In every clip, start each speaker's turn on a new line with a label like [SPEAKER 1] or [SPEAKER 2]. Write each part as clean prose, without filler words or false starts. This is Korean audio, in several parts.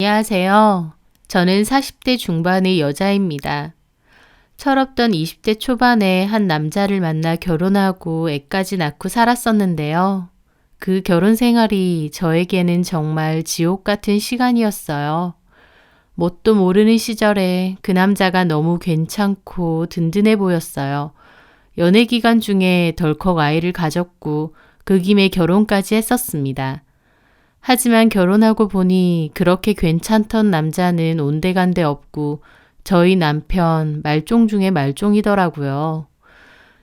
[SPEAKER 1] 안녕하세요. 저는 40대 중반의 여자입니다. 철없던 20대 초반에 한 남자를 만나 결혼하고 애까지 낳고 살았었는데요. 그 결혼 생활이 저에게는 정말 지옥 같은 시간이었어요. 뭣도 모르는 시절에 그 남자가 너무 괜찮고 든든해 보였어요. 연애 기간 중에 덜컥 아이를 가졌고 그 김에 결혼까지 했었습니다. 하지만 결혼하고 보니 그렇게 괜찮던 남자는 온데간데 없고 저희 남편 말종 중에 말종이더라고요.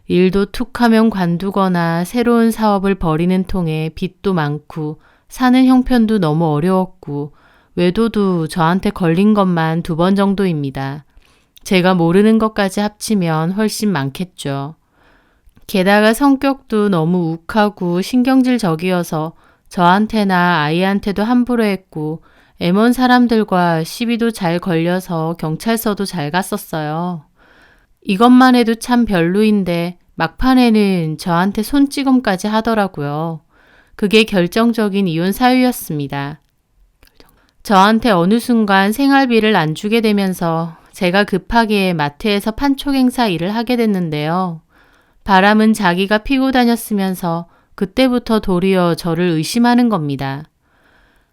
[SPEAKER 1] 일도 툭하면 관두거나 새로운 사업을 벌이는 통에 빚도 많고 사는 형편도 너무 어려웠고 외도도 저한테 걸린 것만 2번 정도입니다. 제가 모르는 것까지 합치면 훨씬 많겠죠. 게다가 성격도 너무 욱하고 신경질적이어서 저한테나 아이한테도 함부로 했고 애먼 사람들과 시비도 잘 걸려서 경찰서도 잘 갔었어요. 이것만 해도 참 별로인데 막판에는 저한테 손찌검까지 하더라고요. 그게 결정적인 이혼 사유였습니다. 저한테 어느 순간 생활비를 안 주게 되면서 제가 급하게 마트에서 판촉 행사 일을 하게 됐는데요. 바람은 자기가 피고 다녔으면서 그때부터 도리어 저를 의심하는 겁니다.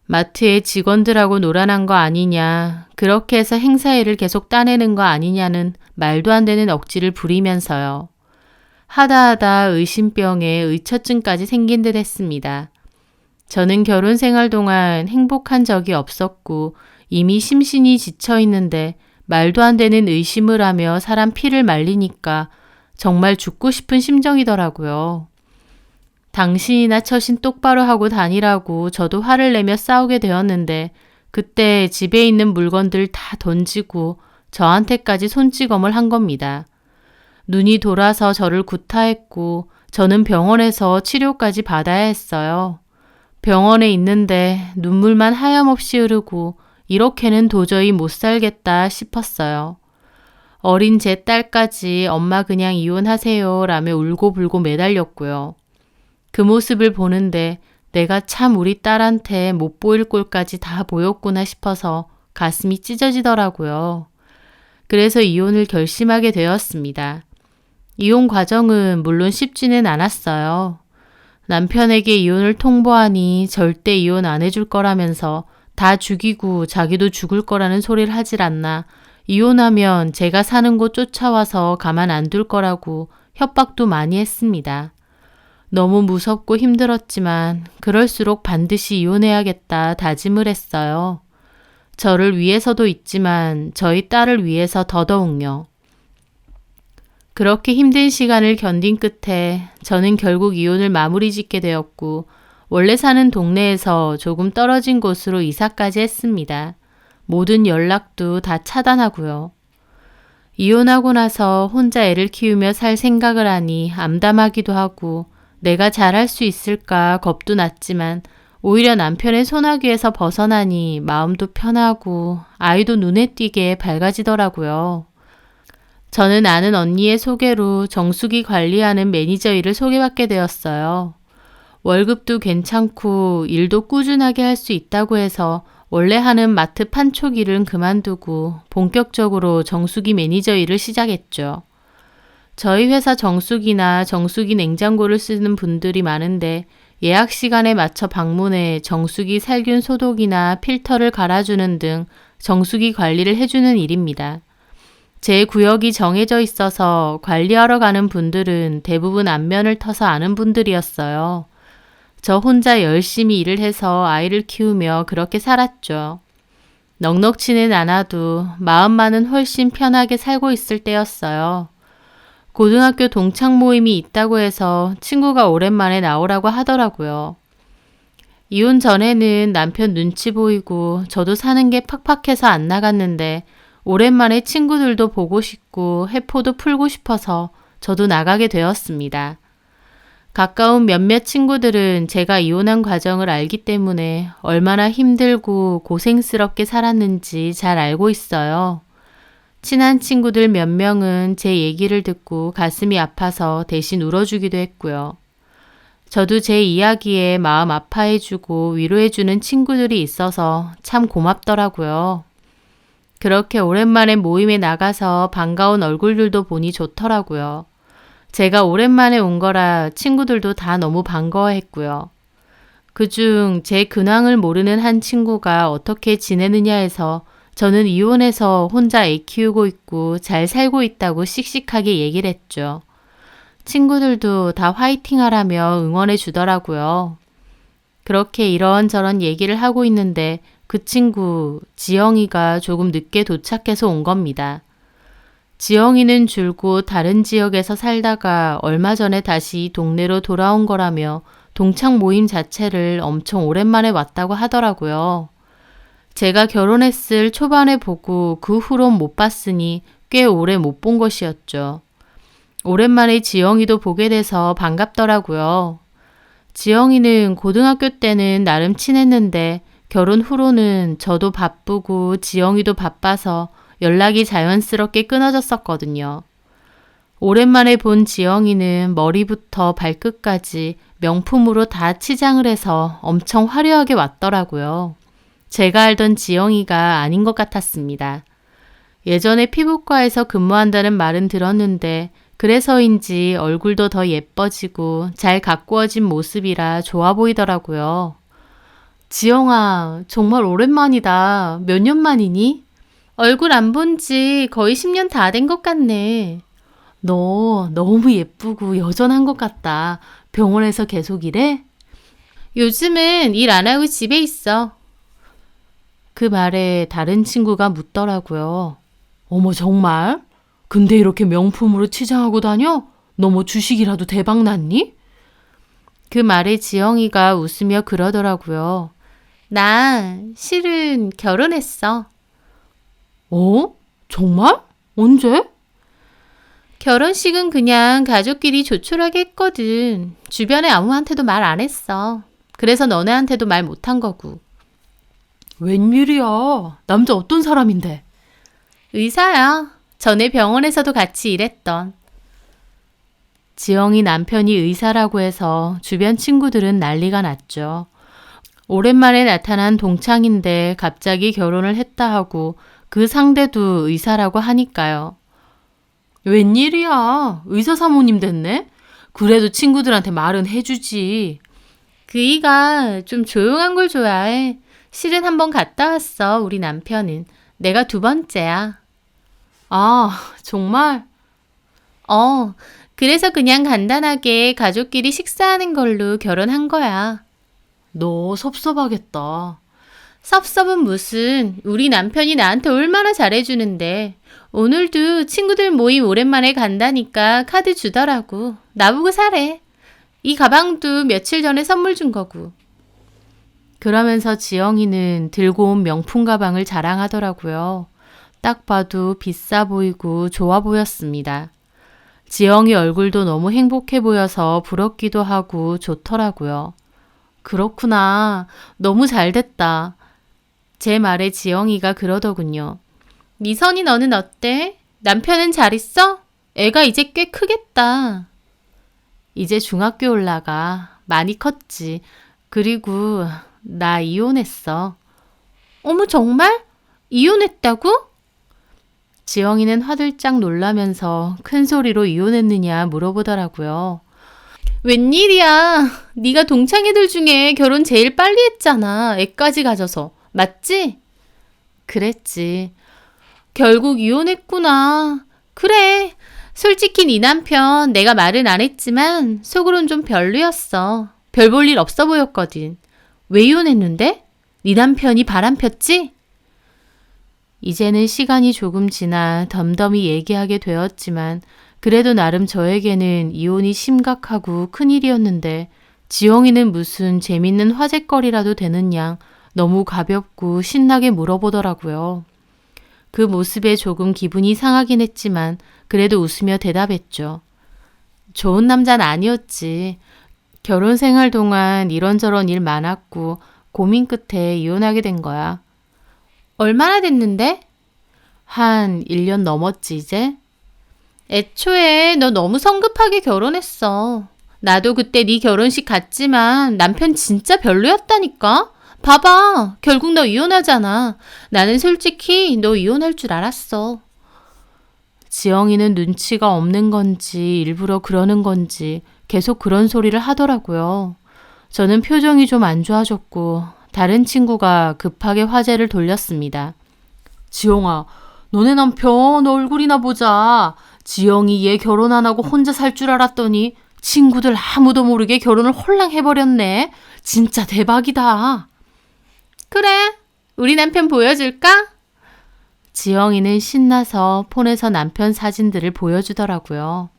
[SPEAKER 1] 마트에 직원들하고 놀아난 거 아니냐, 그렇게 해서 행사일을 계속 따내는 거 아니냐는 말도 안 되는 억지를 부리면서요. 하다 의심병에 의처증까지 생긴 듯 했습니다. 저는 결혼 생활 동안 행복한 적이 없었고 이미 심신이 지쳐 있는데 말도 안 되는 의심을 하며 사람 피를 말리니까 정말 죽고 싶은 심정이더라고요. 당신이나 처신 똑바로 하고 다니라고 저도 화를 내며 싸우게 되었는데 그때 집에 있는 물건들 다 던지고 저한테까지 손찌검을 한 겁니다. 눈이 돌아서 저를 구타했고 저는 병원에서 치료까지 받아야 했어요. 병원에 있는데 눈물만 하염없이 흐르고 이렇게는 도저히 못 살겠다 싶었어요. 어린 제 딸까지 엄마 그냥 이혼하세요 라며 울고불고 매달렸고요. 그 모습을 보는데 내가 참 우리 딸한테 못 보일 꼴까지 다 보였구나 싶어서 가슴이 찢어지더라고요. 그래서 이혼을 결심하게 되었습니다. 이혼 과정은 물론 쉽지는 않았어요. 남편에게 이혼을 통보하니 절대 이혼 안 해줄 거라면서 다 죽이고 자기도 죽을 거라는 소리를 하질 않나 이혼하면 제가 사는 곳 쫓아와서 가만 안 둘 거라고 협박도 많이 했습니다. 너무 무섭고 힘들었지만 그럴수록 반드시 이혼해야겠다 다짐을 했어요. 저를 위해서도 있지만 저희 딸을 위해서 더더욱요. 그렇게 힘든 시간을 견딘 끝에 저는 결국 이혼을 마무리 짓게 되었고 원래 사는 동네에서 조금 떨어진 곳으로 이사까지 했습니다. 모든 연락도 다 차단하고요. 이혼하고 나서 혼자 애를 키우며 살 생각을 하니 암담하기도 하고 내가 잘할 수 있을까 겁도 났지만 오히려 남편의 소나기에서 벗어나니 마음도 편하고 아이도 눈에 띄게 밝아지더라고요. 저는 아는 언니의 소개로 정수기 관리하는 매니저 일을 소개받게 되었어요. 월급도 괜찮고 일도 꾸준하게 할 수 있다고 해서 원래 하는 마트 판촉 일은 그만두고 본격적으로 정수기 매니저 일을 시작했죠. 저희 회사 정수기나 정수기 냉장고를 쓰는 분들이 많은데 예약 시간에 맞춰 방문해 정수기 살균 소독이나 필터를 갈아주는 등 정수기 관리를 해주는 일입니다. 제 구역이 정해져 있어서 관리하러 가는 분들은 대부분 안면을 터서 아는 분들이었어요. 저 혼자 열심히 일을 해서 아이를 키우며 그렇게 살았죠. 넉넉지는 않아도 마음만은 훨씬 편하게 살고 있을 때였어요. 고등학교 동창 모임이 있다고 해서 친구가 오랜만에 나오라고 하더라고요. 이혼 전에는 남편 눈치 보이고 저도 사는 게 팍팍해서 안 나갔는데 오랜만에 친구들도 보고 싶고 회포도 풀고 싶어서 저도 나가게 되었습니다. 가까운 몇몇 친구들은 제가 이혼한 과정을 알기 때문에 얼마나 힘들고 고생스럽게 살았는지 잘 알고 있어요. 친한 친구들 몇 명은 제 얘기를 듣고 가슴이 아파서 대신 울어주기도 했고요. 저도 제 이야기에 마음 아파해주고 위로해주는 친구들이 있어서 참 고맙더라고요. 그렇게 오랜만에 모임에 나가서 반가운 얼굴들도 보니 좋더라고요. 제가 오랜만에 온 거라 친구들도 다 너무 반가워했고요. 그중 제 근황을 모르는 한 친구가 어떻게 지내느냐 해서 저는 이혼해서 혼자 애 키우고 있고 잘 살고 있다고 씩씩하게 얘기를 했죠. 친구들도 다 화이팅 하라며 응원해 주더라고요. 그렇게 이런저런 얘기를 하고 있는데 그 친구 지영이가 조금 늦게 도착해서 온 겁니다. 지영이는 줄곧 다른 지역에서 살다가 얼마 전에 다시 동네로 돌아온 거라며 동창 모임 자체를 엄청 오랜만에 왔다고 하더라고요. 제가 결혼했을 초반에 보고 그 후론 못 봤으니 꽤 오래 못 본 것이었죠. 오랜만에 지영이도 보게 돼서 반갑더라고요. 지영이는 고등학교 때는 나름 친했는데 결혼 후로는 저도 바쁘고 지영이도 바빠서 연락이 자연스럽게 끊어졌었거든요. 오랜만에 본 지영이는 머리부터 발끝까지 명품으로 다 치장을 해서 엄청 화려하게 왔더라고요. 제가 알던 지영이가 아닌 것 같았습니다. 예전에 피부과에서 근무한다는 말은 들었는데 그래서인지 얼굴도 더 예뻐지고 잘 가꾸어진 모습이라 좋아 보이더라고요. 지영아, 정말 오랜만이다. 몇 년 만이니? 얼굴 안 본지 거의 10년 다 된 것 같네. 너 너무 예쁘고 여전한 것 같다. 병원에서 계속 일해? 요즘은 일 안 하고 집에 있어. 그 말에 다른 친구가 묻더라고요. 어머, 정말? 근데 이렇게 명품으로 치장하고 다녀? 너 뭐 주식이라도 대박 났니? 그 말에 지영이가 웃으며 그러더라고요. 나 실은 결혼했어. 어? 정말? 언제? 결혼식은 그냥 가족끼리 조촐하게 했거든. 주변에 아무한테도 말 안 했어. 그래서 너네한테도 말 못한 거고. 웬일이야? 남자 어떤 사람인데? 의사야. 전에 병원에서도 같이 일했던. 지영이 남편이 의사라고 해서 주변 친구들은 난리가 났죠. 오랜만에 나타난 동창인데 갑자기 결혼을 했다 하고 그 상대도 의사라고 하니까요. 웬일이야? 의사 사모님 됐네? 그래도 친구들한테 말은 해주지. 그이가 좀 조용한 걸 좋아해. 실은 한번 갔다 왔어, 우리 남편은. 내가 두 번째야. 아, 정말? 그래서 그냥 간단하게 가족끼리 식사하는 걸로 결혼한 거야. 너 섭섭하겠다. 섭섭은 무슨, 우리 남편이 나한테 얼마나 잘해주는데. 오늘도 친구들 모임 오랜만에 간다니까 카드 주더라고. 나보고 사래. 이 가방도 며칠 전에 선물 준 거고. 그러면서 지영이는 들고 온 명품 가방을 자랑하더라고요. 딱 봐도 비싸 보이고 좋아 보였습니다. 지영이 얼굴도 너무 행복해 보여서 부럽기도 하고 좋더라고요. 그렇구나. 너무 잘 됐다. 제 말에 지영이가 그러더군요. 미선이 너는 어때? 남편은 잘 있어? 애가 이제 꽤 크겠다. 이제 중학교 올라가. 많이 컸지. 그리고 나 이혼했어. 어머, 정말? 이혼했다고? 지영이는 화들짝 놀라면서 큰 소리로 이혼했느냐 물어보더라고요. 웬일이야. 네가 동창애들 중에 결혼 제일 빨리 했잖아. 애까지 가져서. 맞지? 그랬지. 결국 이혼했구나. 그래. 솔직히 네 남편 내가 말은 안 했지만 속으론 좀 별로였어. 별 볼 일 없어 보였거든. 왜 이혼했는데? 네 남편이 바람 폈지? 이제는 시간이 조금 지나 덤덤히 얘기하게 되었지만 그래도 나름 저에게는 이혼이 심각하고 큰일이었는데 지영이는 무슨 재밌는 화제거리라도 되는 양 너무 가볍고 신나게 물어보더라고요. 그 모습에 조금 기분이 상하긴 했지만 그래도 웃으며 대답했죠. 좋은 남자는 아니었지. 결혼 생활 동안 이런저런 일 많았고 고민 끝에 이혼하게 된 거야. 얼마나 됐는데? 한 1년 넘었지 이제? 애초에 너 너무 성급하게 결혼했어. 나도 그때 네 결혼식 갔지만 남편 진짜 별로였다니까? 봐봐. 결국 너 이혼하잖아. 나는 솔직히 너 이혼할 줄 알았어. 지영이는 눈치가 없는 건지 일부러 그러는 건지 계속 그런 소리를 하더라고요. 저는 표정이 좀 안 좋아졌고 다른 친구가 급하게 화제를 돌렸습니다. 지영아, 너네 남편 얼굴이나 보자. 지영이 얘 결혼 안 하고 혼자 살 줄 알았더니 친구들 아무도 모르게 결혼을 홀랑 해버렸네. 진짜 대박이다. 그래, 우리 남편 보여줄까? 지영이는 신나서 폰에서 남편 사진들을 보여주더라고요.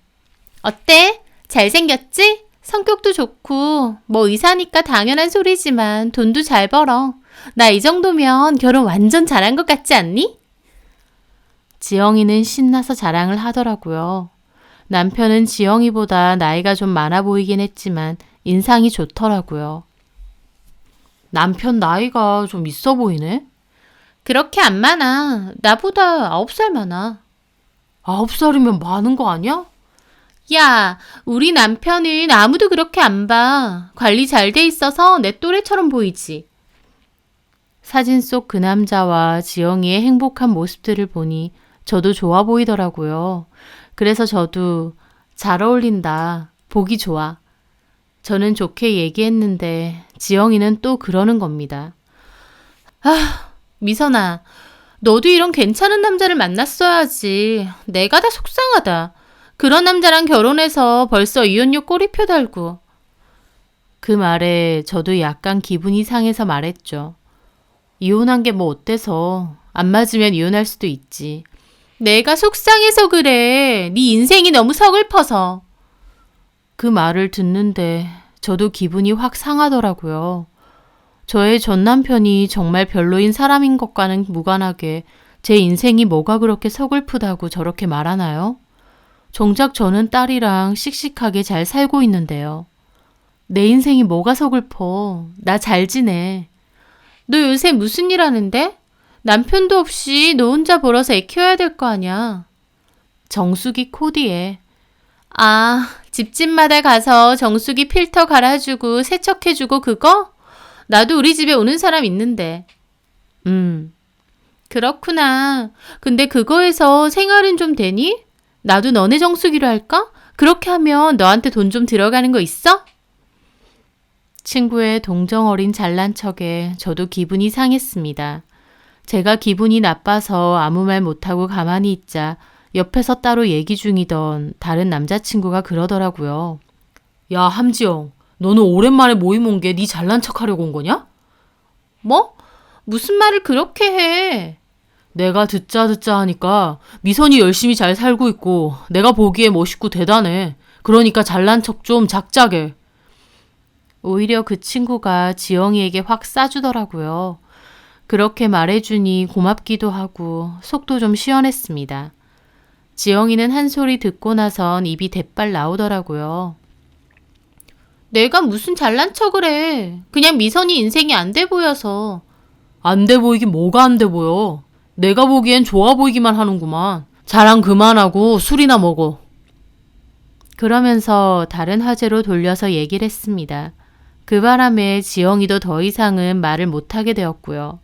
[SPEAKER 1] 어때? 잘생겼지? 성격도 좋고 뭐 의사니까 당연한 소리지만 돈도 잘 벌어. 나 이 정도면 결혼 완전 잘한 것 같지 않니? 지영이는 신나서 자랑을 하더라고요. 남편은 지영이보다 나이가 좀 많아 보이긴 했지만 인상이 좋더라고요. 남편 나이가 좀 있어 보이네? 그렇게 안 많아. 나보다 9살 많아. 9살이면 많은 거 아니야? 야, 우리 남편은 아무도 그렇게 안 봐. 관리 잘 돼 있어서 내 또래처럼 보이지. 사진 속 그 남자와 지영이의 행복한 모습들을 보니 저도 좋아 보이더라고요. 그래서 저도 잘 어울린다. 보기 좋아. 저는 좋게 얘기했는데 지영이는 또 그러는 겁니다. 아, 미선아, 너도 이런 괜찮은 남자를 만났어야지. 내가 다 속상하다. 그런 남자랑 결혼해서 벌써 이혼료 꼬리표 달고. 그 말에 저도 약간 기분이 상해서 말했죠. 이혼한 게 뭐 어때서. 안 맞으면 이혼할 수도 있지. 내가 속상해서 그래. 네 인생이 너무 서글퍼서. 그 말을 듣는데 저도 기분이 확 상하더라고요. 저의 전 남편이 정말 별로인 사람인 것과는 무관하게 제 인생이 뭐가 그렇게 서글프다고 저렇게 말하나요? 정작 저는 딸이랑 씩씩하게 잘 살고 있는데요. 내 인생이 뭐가 서글퍼. 나 잘 지내. 너 요새 무슨 일 하는데? 남편도 없이 너 혼자 벌어서 애 키워야 될 거 아니야. 정수기 코디에. 아, 집집마다 가서 정수기 필터 갈아주고 세척해주고 그거? 나도 우리 집에 오는 사람 있는데. 그렇구나. 근데 그거에서 생활은 좀 되니? 나도 너네 정수기로 할까? 그렇게 하면 너한테 돈 좀 들어가는 거 있어? 친구의 동정 어린 잘난 척에 저도 기분이 상했습니다. 제가 기분이 나빠서 아무 말 못하고 가만히 있자 옆에서 따로 얘기 중이던 다른 남자친구가 그러더라고요. 야, 함지영, 너는 오랜만에 모임 온 게 네 잘난 척 하려고 온 거냐? 뭐? 무슨 말을 그렇게 해? 내가 듣자 하니까 미선이 열심히 잘 살고 있고 내가 보기에 멋있고 대단해. 그러니까 잘난 척 좀 작작해. 오히려 그 친구가 지영이에게 확 싸주더라고요. 그렇게 말해주니 고맙기도 하고 속도 좀 시원했습니다. 지영이는 한 소리 듣고 나선 입이 대빨 나오더라고요. 내가 무슨 잘난 척을 해. 그냥 미선이 인생이 안 돼 보여서. 안 돼 보이긴 뭐가 안 돼 보여. 내가 보기엔 좋아 보이기만 하는구만. 자랑 그만하고 술이나 먹어. 그러면서 다른 화제로 돌려서 얘기를 했습니다. 그 바람에 지영이도 더 이상은 말을 못하게 되었고요.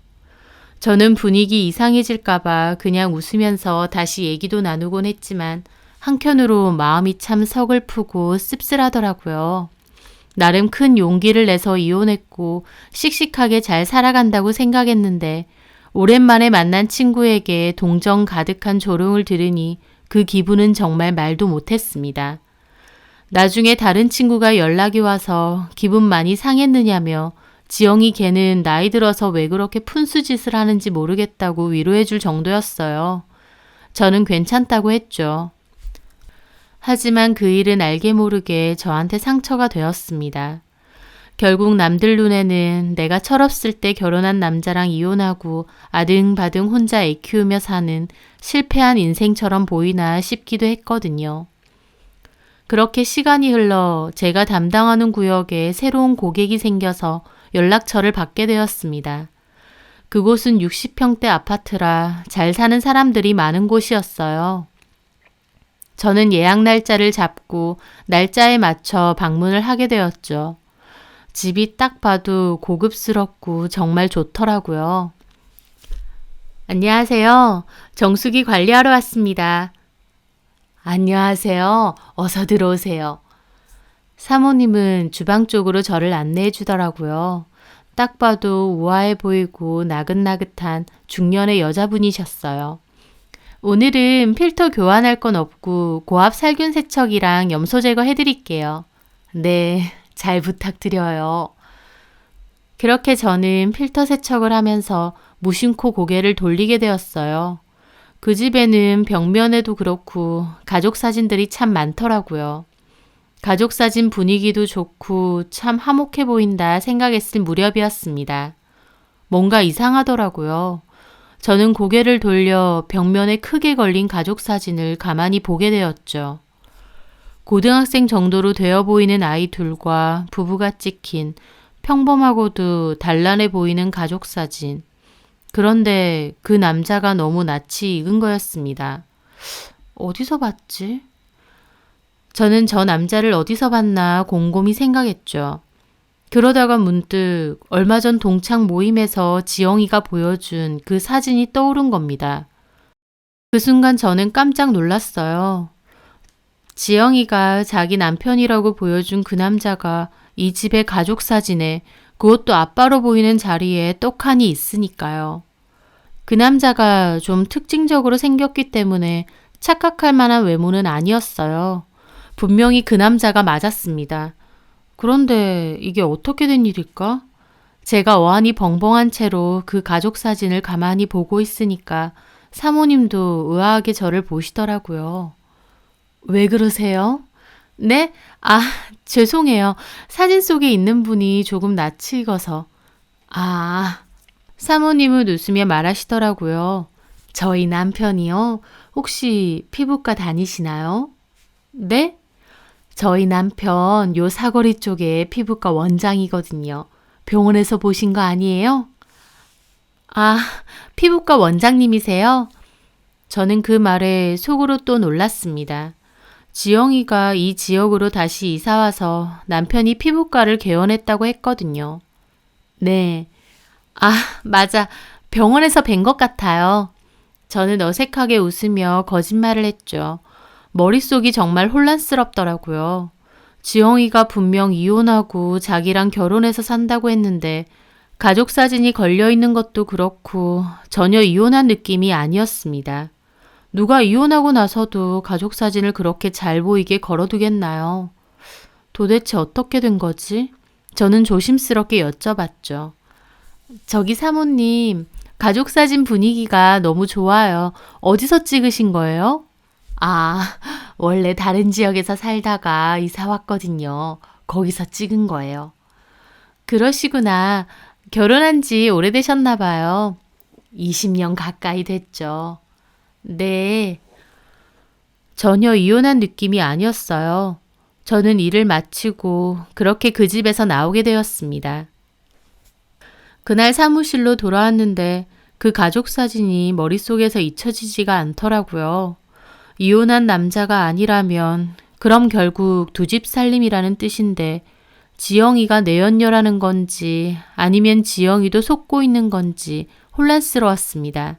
[SPEAKER 1] 저는 분위기 이상해질까봐 그냥 웃으면서 다시 얘기도 나누곤 했지만 한켠으로 마음이 참 서글프고 씁쓸하더라고요. 나름 큰 용기를 내서 이혼했고 씩씩하게 잘 살아간다고 생각했는데 오랜만에 만난 친구에게 동정 가득한 조롱을 들으니 그 기분은 정말 말도 못했습니다. 나중에 다른 친구가 연락이 와서 기분 많이 상했느냐며 지영이 걔는 나이 들어서 왜 그렇게 푼수짓을 하는지 모르겠다고 위로해 줄 정도였어요. 저는 괜찮다고 했죠. 하지만 그 일은 알게 모르게 저한테 상처가 되었습니다. 결국 남들 눈에는 내가 철없을 때 결혼한 남자랑 이혼하고 아등바등 혼자 애 키우며 사는 실패한 인생처럼 보이나 싶기도 했거든요. 그렇게 시간이 흘러 제가 담당하는 구역에 새로운 고객이 생겨서 연락처를 받게 되었습니다. 그곳은 60평대 아파트라 잘 사는 사람들이 많은 곳이었어요. 저는 예약 날짜를 잡고 날짜에 맞춰 방문을 하게 되었죠. 집이 딱 봐도 고급스럽고 정말 좋더라고요. 안녕하세요. 정수기 관리하러 왔습니다. 안녕하세요. 어서 들어오세요. 사모님은 주방 쪽으로 저를 안내해 주더라고요. 딱 봐도 우아해 보이고 나긋나긋한 중년의 여자분이셨어요. 오늘은 필터 교환할 건 없고 고압 살균 세척이랑 염소 제거 해드릴게요. 네, 잘 부탁드려요. 그렇게 저는 필터 세척을 하면서 무심코 고개를 돌리게 되었어요. 그 집에는 벽면에도 그렇고 가족 사진들이 참 많더라고요. 가족 사진 분위기도 좋고 참 화목해 보인다 생각했을 무렵이었습니다. 뭔가 이상하더라고요. 저는 고개를 돌려 벽면에 크게 걸린 가족 사진을 가만히 보게 되었죠. 고등학생 정도로 되어 보이는 아이 둘과 부부가 찍힌 평범하고도 단란해 보이는 가족 사진. 그런데 그 남자가 너무 낯이 익은 거였습니다. 어디서 봤지? 저는 저 남자를 어디서 봤나 곰곰이 생각했죠. 그러다가 문득 얼마 전 동창 모임에서 지영이가 보여준 그 사진이 떠오른 겁니다. 그 순간 저는 깜짝 놀랐어요. 지영이가 자기 남편이라고 보여준 그 남자가 이 집의 가족 사진에 그것도 아빠로 보이는 자리에 떡하니 있으니까요. 그 남자가 좀 특징적으로 생겼기 때문에 착각할 만한 외모는 아니었어요. 분명히 그 남자가 맞았습니다. 그런데 이게 어떻게 된 일일까? 제가 어안이 벙벙한 채로 그 가족 사진을 가만히 보고 있으니까 사모님도 의아하게 저를 보시더라고요. 왜 그러세요? 네? 아, 죄송해요. 사진 속에 있는 분이 조금 낯이 익어서. 아, 사모님은 웃으며 말하시더라고요. 저희 남편이요? 혹시 피부과 다니시나요? 네? 저희 남편 요 사거리 쪽에 피부과 원장이거든요. 병원에서 보신 거 아니에요? 아, 피부과 원장님이세요? 저는 그 말에 속으로 또 놀랐습니다. 지영이가 이 지역으로 다시 이사와서 남편이 피부과를 개원했다고 했거든요. 네. 아, 맞아. 병원에서 뵌 것 같아요. 저는 어색하게 웃으며 거짓말을 했죠. 머릿속이 정말 혼란스럽더라고요. 지영이가 분명 이혼하고 자기랑 결혼해서 산다고 했는데 가족 사진이 걸려 있는 것도 그렇고 전혀 이혼한 느낌이 아니었습니다. 누가 이혼하고 나서도 가족 사진을 그렇게 잘 보이게 걸어두겠나요? 도대체 어떻게 된 거지? 저는 조심스럽게 여쭤봤죠. 저기 사모님, 가족 사진 분위기가 너무 좋아요. 어디서 찍으신 거예요? 아, 원래 다른 지역에서 살다가 이사 왔거든요. 거기서 찍은 거예요. 그러시구나. 결혼한 지 오래되셨나 봐요. 20년 가까이 됐죠. 네. 전혀 이혼한 느낌이 아니었어요. 저는 일을 마치고 그렇게 그 집에서 나오게 되었습니다. 그날 사무실로 돌아왔는데 그 가족 사진이 머릿속에서 잊혀지지가 않더라고요. 이혼한 남자가 아니라면 그럼 결국 두 집 살림이라는 뜻인데 지영이가 내연녀라는 건지 아니면 지영이도 속고 있는 건지 혼란스러웠습니다.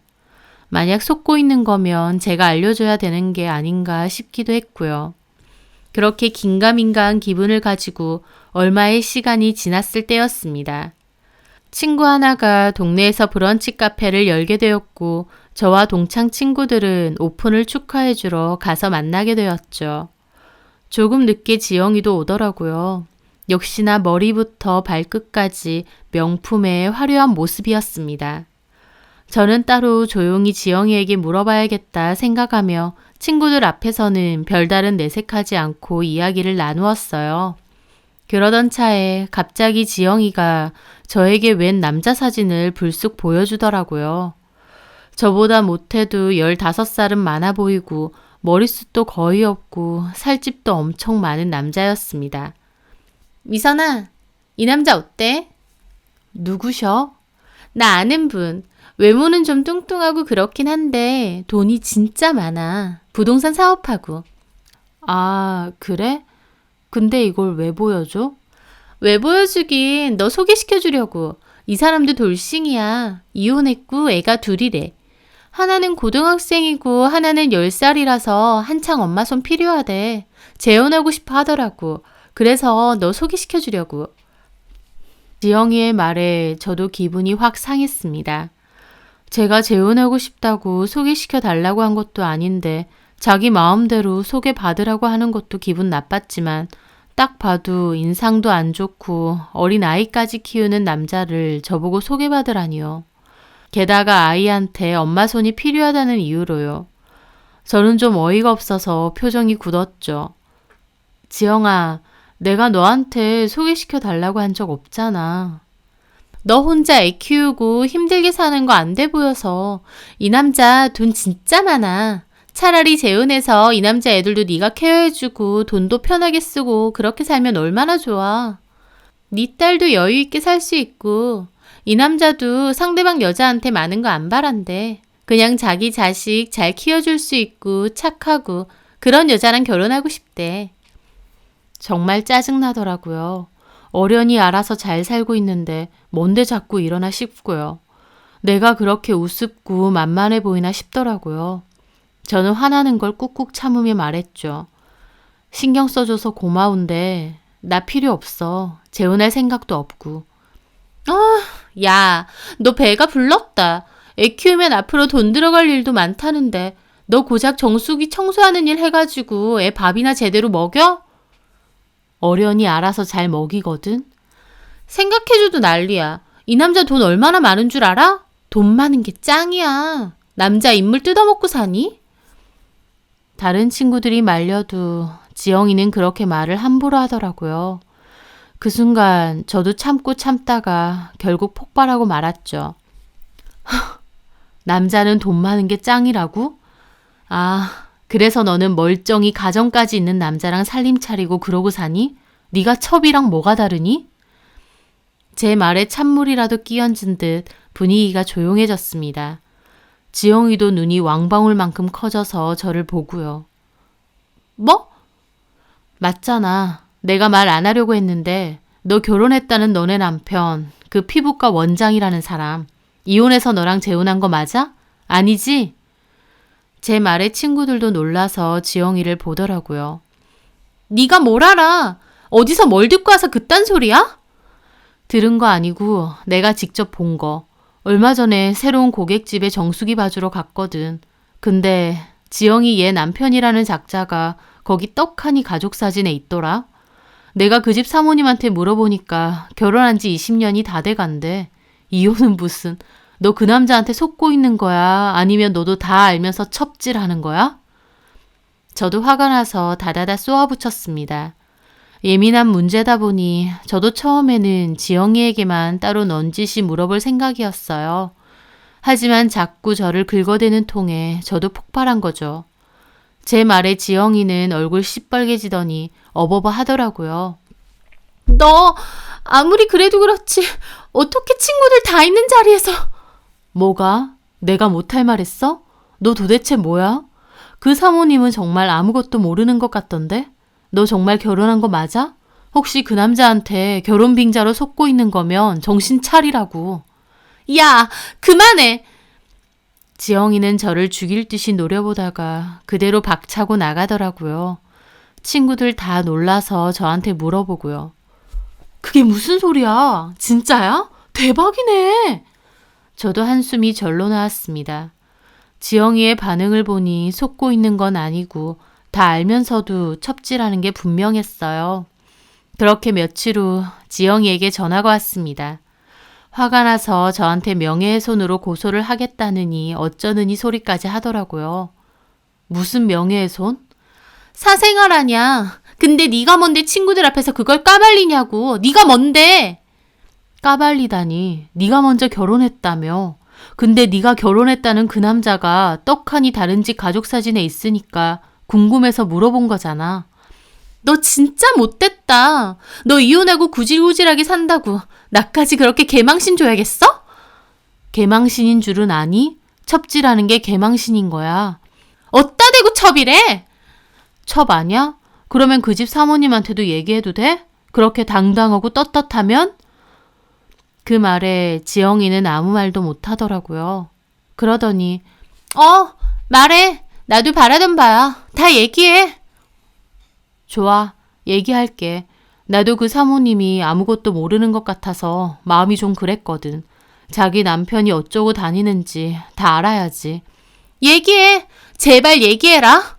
[SPEAKER 1] 만약 속고 있는 거면 제가 알려줘야 되는 게 아닌가 싶기도 했고요. 그렇게 긴가민가한 기분을 가지고 얼마의 시간이 지났을 때였습니다. 친구 하나가 동네에서 브런치 카페를 열게 되었고 저와 동창 친구들은 오픈을 축하해주러 가서 만나게 되었죠. 조금 늦게 지영이도 오더라고요. 역시나 머리부터 발끝까지 명품의 화려한 모습이었습니다. 저는 따로 조용히 지영이에게 물어봐야겠다 생각하며 친구들 앞에서는 별다른 내색하지 않고 이야기를 나누었어요. 그러던 차에 갑자기 지영이가 저에게 웬 남자 사진을 불쑥 보여주더라고요. 저보다 못해도 15살은 많아 보이고 머리숱도 거의 없고 살집도 엄청 많은 남자였습니다. 미선아, 이 남자 어때? 누구셔? 나 아는 분. 외모는 좀 뚱뚱하고 그렇긴 한데 돈이 진짜 많아. 부동산 사업하고. 아, 그래? 근데 이걸 왜 보여줘? 왜 보여주긴 너 소개시켜주려고. 이 사람도 돌싱이야. 이혼했고 애가 둘이래. 하나는 고등학생이고 하나는 10살이라서 한창 엄마 손 필요하대. 재혼하고 싶어 하더라고. 그래서 너 소개시켜주려고. 지영이의 말에 저도 기분이 확 상했습니다. 제가 재혼하고 싶다고 소개시켜 달라고 한 것도 아닌데 자기 마음대로 소개받으라고 하는 것도 기분 나빴지만 딱 봐도 인상도 안 좋고 어린 아이까지 키우는 남자를 저보고 소개받으라니요. 게다가 아이한테 엄마 손이 필요하다는 이유로요. 저는 좀 어이가 없어서 표정이 굳었죠. 지영아, 내가 너한테 소개시켜 달라고 한 적 없잖아. 너 혼자 애 키우고 힘들게 사는 거 안 돼 보여서. 이 남자 돈 진짜 많아. 차라리 재혼해서 이 남자 애들도 네가 케어해주고 돈도 편하게 쓰고 그렇게 살면 얼마나 좋아. 네 딸도 여유 있게 살 수 있고 이 남자도 상대방 여자한테 많은 거 안 바란대. 그냥 자기 자식 잘 키워줄 수 있고 착하고 그런 여자랑 결혼하고 싶대. 정말 짜증나더라고요. 어련히 알아서 잘 살고 있는데 뭔데 자꾸 이러나 싶고요. 내가 그렇게 우습고 만만해 보이나 싶더라고요. 저는 화나는 걸 꾹꾹 참으며 말했죠. 신경 써줘서 고마운데 나 필요 없어. 재혼할 생각도 없고. 야, 너 배가 불렀다. 애 키우면 앞으로 돈 들어갈 일도 많다는데 너 고작 정수기 청소하는 일 해가지고 애 밥이나 제대로 먹여? 어련히 알아서 잘 먹이거든. 생각해줘도 난리야. 이 남자 돈 얼마나 많은 줄 알아? 돈 많은 게 짱이야. 남자 인물 뜯어먹고 사니? 다른 친구들이 말려도 지영이는 그렇게 말을 함부로 하더라고요. 그 순간 저도 참고 참다가 결국 폭발하고 말았죠. 남자는 돈 많은 게 짱이라고? 아, 그래서 너는 멀쩡히 가정까지 있는 남자랑 살림 차리고 그러고 사니? 네가 첩이랑 뭐가 다르니? 제 말에 찬물이라도 끼얹은 듯 분위기가 조용해졌습니다. 지영이도 눈이 왕방울만큼 커져서 저를 보고요. 뭐? 맞잖아. 내가 말 안 하려고 했는데 너 결혼했다는 너네 남편, 그 피부과 원장이라는 사람, 이혼해서 너랑 재혼한 거 맞아? 아니지? 제 말에 친구들도 놀라서 지영이를 보더라고요. 네가 뭘 알아? 어디서 뭘 듣고 와서 그딴 소리야? 들은 거 아니고 내가 직접 본 거. 얼마 전에 새로운 고깃집에 정수기 봐주러 갔거든. 근데 지영이 얘 남편이라는 작자가 거기 떡하니 가족 사진에 있더라. 내가 그 집 사모님한테 물어보니까 결혼한 지 20년이 다 돼간대. 이혼은 무슨. 너 그 남자한테 속고 있는 거야? 아니면 너도 다 알면서 첩질하는 거야? 저도 화가 나서 다다다 쏘아붙였습니다. 예민한 문제다 보니 저도 처음에는 지영이에게만 따로 넌지시 물어볼 생각이었어요. 하지만 자꾸 저를 긁어대는 통에 저도 폭발한 거죠. 제 말에 지영이는 얼굴 시뻘개지더니 어버버 하더라고요. 너 아무리 그래도 그렇지 어떻게 친구들 다 있는 자리에서. 뭐가? 내가 못할 말 했어? 너 도대체 뭐야? 그 사모님은 정말 아무것도 모르는 것 같던데? 너 정말 결혼한 거 맞아? 혹시 그 남자한테 결혼 빙자로 속고 있는 거면 정신 차리라고. 야, 그만해! 지영이는 저를 죽일 듯이 노려보다가 그대로 박차고 나가더라고요. 친구들 다 놀라서 저한테 물어보고요. 그게 무슨 소리야? 진짜야? 대박이네! 저도 한숨이 절로 나왔습니다. 지영이의 반응을 보니 속고 있는 건 아니고 다 알면서도 첩질하는 게 분명했어요. 그렇게 며칠 후 지영이에게 전화가 왔습니다. 화가 나서 저한테 명예훼손으로 고소를 하겠다느니 어쩌느니 소리까지 하더라고요. 무슨 명예훼손? 사생활 아냐. 근데 네가 뭔데 친구들 앞에서 그걸 까발리냐고. 네가 뭔데? 까발리다니. 네가 먼저 결혼했다며. 근데 네가 결혼했다는 그 남자가 떡하니 다른 집 가족 사진에 있으니까 궁금해서 물어본 거잖아. 너 진짜 못됐다. 너 이혼하고 구질구질하게 산다고 나까지 그렇게 개망신 줘야겠어? 개망신인 줄은 아니? 첩질하는 게 개망신인 거야. 어따 대고 첩이래? 첩 아냐? 그러면 그 집 사모님한테도 얘기해도 돼? 그렇게 당당하고 떳떳하면? 그 말에 지영이는 아무 말도 못하더라고요. 그러더니 말해. 나도 바라던 바야. 다 얘기해. 좋아. 얘기할게. 나도 그 사모님이 아무것도 모르는 것 같아서 마음이 좀 그랬거든. 자기 남편이 어쩌고 다니는지 다 알아야지. 얘기해. 제발 얘기해라.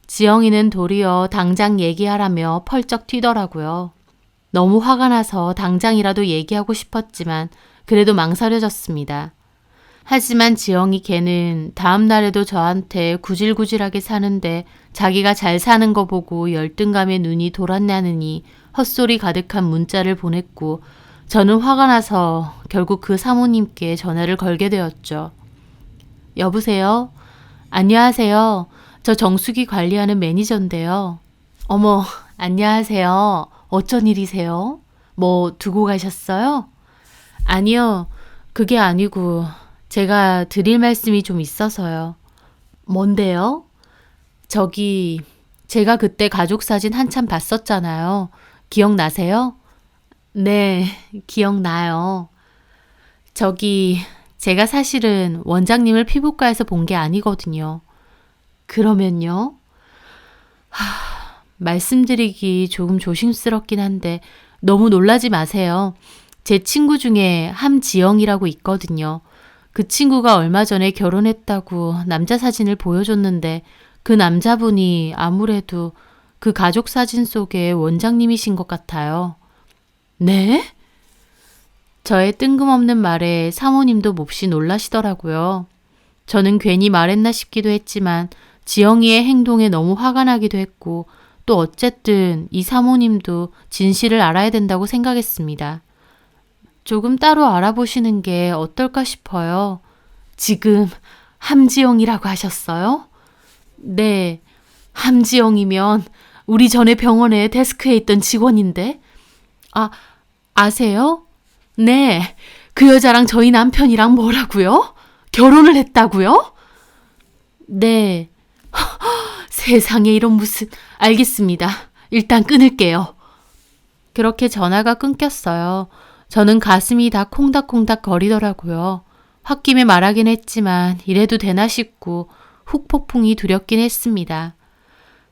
[SPEAKER 1] 지영이는 도리어 당장 얘기하라며 펄쩍 튀더라고요. 너무 화가 나서 당장이라도 얘기하고 싶었지만 그래도 망설여졌습니다. 하지만 지영이 걔는 다음 날에도 저한테 구질구질하게 사는데 자기가 잘 사는 거 보고 열등감에 눈이 돌았냐느니 헛소리 가득한 문자를 보냈고 저는 화가 나서 결국 그 사모님께 전화를 걸게 되었죠. 여보세요? 안녕하세요. 저 정수기 관리하는 매니저인데요. 어머, 안녕하세요. 어쩐 일이세요? 뭐 두고 가셨어요? 아니요. 그게 아니고 제가 드릴 말씀이 좀 있어서요. 뭔데요? 저기 제가 그때 가족 사진 한참 봤었잖아요. 기억나세요? 네, 기억나요. 저기 제가 사실은 원장님을 피부과에서 본 게 아니거든요. 그러면요? 말씀드리기 조금 조심스럽긴 한데 너무 놀라지 마세요. 제 친구 중에 함지영이라고 있거든요. 그 친구가 얼마 전에 결혼했다고 남자 사진을 보여줬는데 그 남자분이 아무래도 그 가족 사진 속의 원장님이신 것 같아요. 네? 저의 뜬금없는 말에 사모님도 몹시 놀라시더라고요. 저는 괜히 말했나 싶기도 했지만 지영이의 행동에 너무 화가 나기도 했고 또 어쨌든 이 사모님도 진실을 알아야 된다고 생각했습니다. 조금 따로 알아보시는 게 어떨까 싶어요. 지금 함지영이라고 하셨어요? 네, 함지영이면 우리 전에 병원에 데스크에 있던 직원인데. 아세요? 네, 그 여자랑 저희 남편이랑 뭐라고요? 결혼을 했다고요? 네. 세상에 이런 무슨... 알겠습니다. 일단 끊을게요. 그렇게 전화가 끊겼어요. 저는 가슴이 다 콩닥콩닥 거리더라고요. 홧김에 말하긴 했지만 이래도 되나 싶고 후폭풍이 두렵긴 했습니다.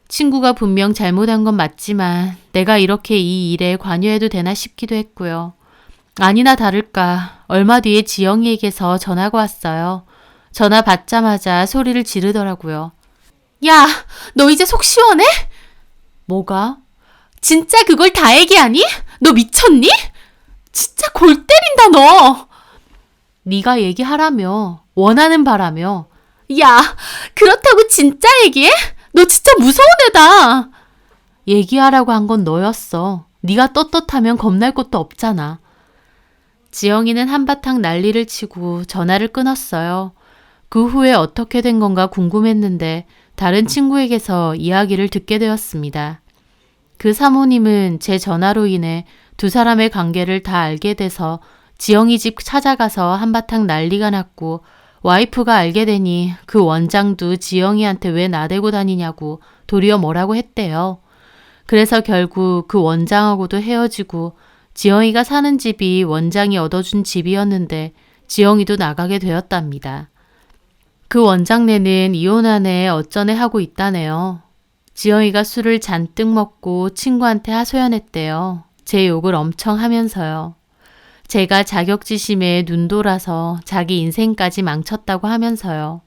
[SPEAKER 1] 친구가 분명 잘못한 건 맞지만 내가 이렇게 이 일에 관여해도 되나 싶기도 했고요. 아니나 다를까 얼마 뒤에 지영이에게서 전화가 왔어요. 전화 받자마자 소리를 지르더라고요. 야, 너 이제 속 시원해? 뭐가? 진짜 그걸 다 얘기하니? 너 미쳤니? 진짜 골 때린다 너. 네가 얘기하라며. 원하는 바라며. 야, 그렇다고 진짜 얘기해? 너 진짜 무서운 애다. 얘기하라고 한 건 너였어. 네가 떳떳하면 겁날 것도 없잖아. 지영이는 한바탕 난리를 치고 전화를 끊었어요. 그 후에 어떻게 된 건가 궁금했는데 다른 친구에게서 이야기를 듣게 되었습니다. 그 사모님은 제 전화로 인해 두 사람의 관계를 다 알게 돼서 지영이 집 찾아가서 한바탕 난리가 났고 와이프가 알게 되니 그 원장도 지영이한테 왜 나대고 다니냐고 도리어 뭐라고 했대요. 그래서 결국 그 원장하고도 헤어지고 지영이가 사는 집이 원장이 얻어준 집이었는데 지영이도 나가게 되었답니다. 그 원장네는 이혼한 애 어쩌네 하고 있다네요. 지영이가 술을 잔뜩 먹고 친구한테 하소연했대요. 제 욕을 엄청 하면서요. 제가 자격지심에 눈돌아서 자기 인생까지 망쳤다고 하면서요.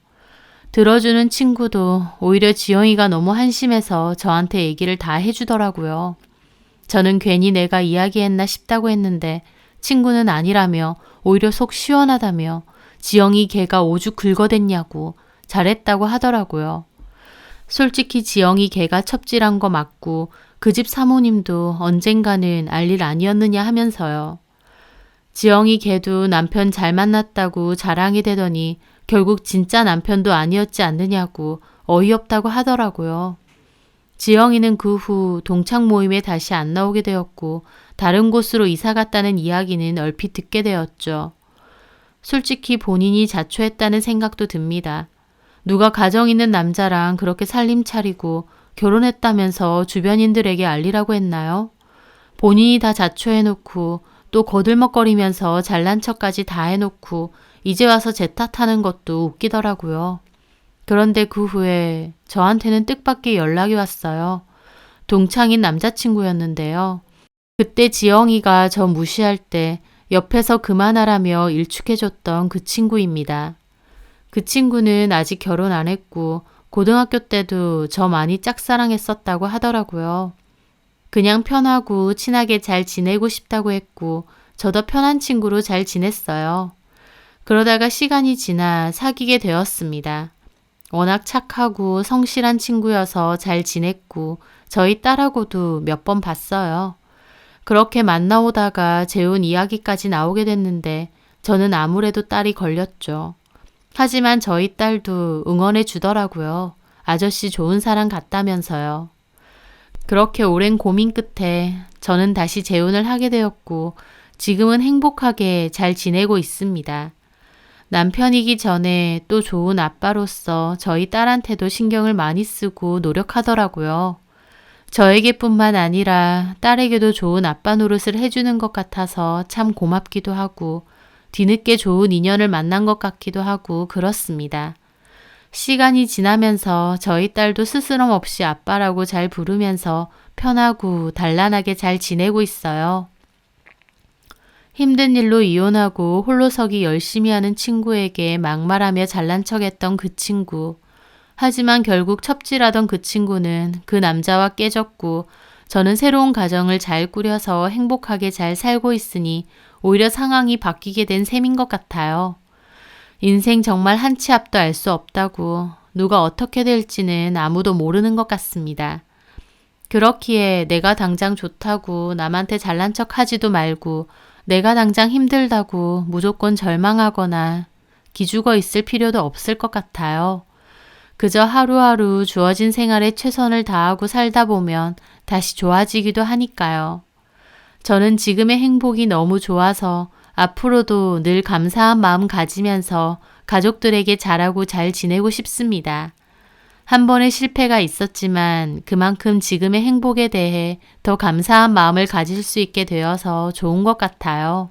[SPEAKER 1] 들어주는 친구도 오히려 지영이가 너무 한심해서 저한테 얘기를 다 해주더라고요. 저는 괜히 내가 이야기했나 싶다고 했는데 친구는 아니라며 오히려 속 시원하다며 지영이 걔가 오죽 긁어댔냐고 잘했다고 하더라고요. 솔직히 지영이 걔가 첩질한 거 맞고 그 집 사모님도 언젠가는 알 일 아니었느냐 하면서요. 지영이 걔도 남편 잘 만났다고 자랑이 되더니 결국 진짜 남편도 아니었지 않느냐고 어이없다고 하더라고요. 지영이는 그 후 동창 모임에 다시 안 나오게 되었고 다른 곳으로 이사 갔다는 이야기는 얼핏 듣게 되었죠. 솔직히 본인이 자초했다는 생각도 듭니다. 누가 가정 있는 남자랑 그렇게 살림 차리고 결혼했다면서 주변인들에게 알리라고 했나요? 본인이 다 자초해놓고 또 거들먹거리면서 잘난 척까지 다 해놓고 이제 와서 제 탓하는 것도 웃기더라고요. 그런데 그 후에 저한테는 뜻밖의 연락이 왔어요. 동창인 남자친구였는데요. 그때 지영이가 저 무시할 때 옆에서 그만하라며 일축해줬던 그 친구입니다. 그 친구는 아직 결혼 안 했고 고등학교 때도 저 많이 짝사랑했었다고 하더라고요. 그냥 편하고 친하게 잘 지내고 싶다고 했고 저도 편한 친구로 잘 지냈어요. 그러다가 시간이 지나 사귀게 되었습니다. 워낙 착하고 성실한 친구여서 잘 지냈고 저희 딸하고도 몇 번 봤어요. 그렇게 만나오다가 재혼 이야기까지 나오게 됐는데 저는 아무래도 딸이 걸렸죠. 하지만 저희 딸도 응원해 주더라고요. 아저씨 좋은 사람 같다면서요. 그렇게 오랜 고민 끝에 저는 다시 재혼을 하게 되었고 지금은 행복하게 잘 지내고 있습니다. 남편이기 전에 또 좋은 아빠로서 저희 딸한테도 신경을 많이 쓰고 노력하더라고요. 저에게뿐만 아니라 딸에게도 좋은 아빠 노릇을 해주는 것 같아서 참 고맙기도 하고 뒤늦게 좋은 인연을 만난 것 같기도 하고 그렇습니다. 시간이 지나면서 저희 딸도 스스럼 없이 아빠라고 잘 부르면서 편하고 단란하게 잘 지내고 있어요. 힘든 일로 이혼하고 홀로서기 열심히 하는 친구에게 막말하며 잘난 척했던 그 친구. 하지만 결국 첩질하던 그 친구는 그 남자와 깨졌고 저는 새로운 가정을 잘 꾸려서 행복하게 잘 살고 있으니 오히려 상황이 바뀌게 된 셈인 것 같아요. 인생 정말 한 치 앞도 알 수 없다고 누가 어떻게 될지는 아무도 모르는 것 같습니다. 그렇기에 내가 당장 좋다고 남한테 잘난 척 하지도 말고 내가 당장 힘들다고 무조건 절망하거나 기죽어 있을 필요도 없을 것 같아요. 그저 하루하루 주어진 생활에 최선을 다하고 살다 보면 다시 좋아지기도 하니까요. 저는 지금의 행복이 너무 좋아서 앞으로도 늘 감사한 마음 가지면서 가족들에게 잘하고 잘 지내고 싶습니다. 한 번의 실패가 있었지만 그만큼 지금의 행복에 대해 더 감사한 마음을 가질 수 있게 되어서 좋은 것 같아요.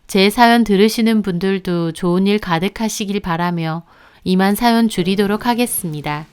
[SPEAKER 1] 제 사연 들으시는 분들도 좋은 일 가득하시길 바라며 이만 사연 줄이도록 하겠습니다.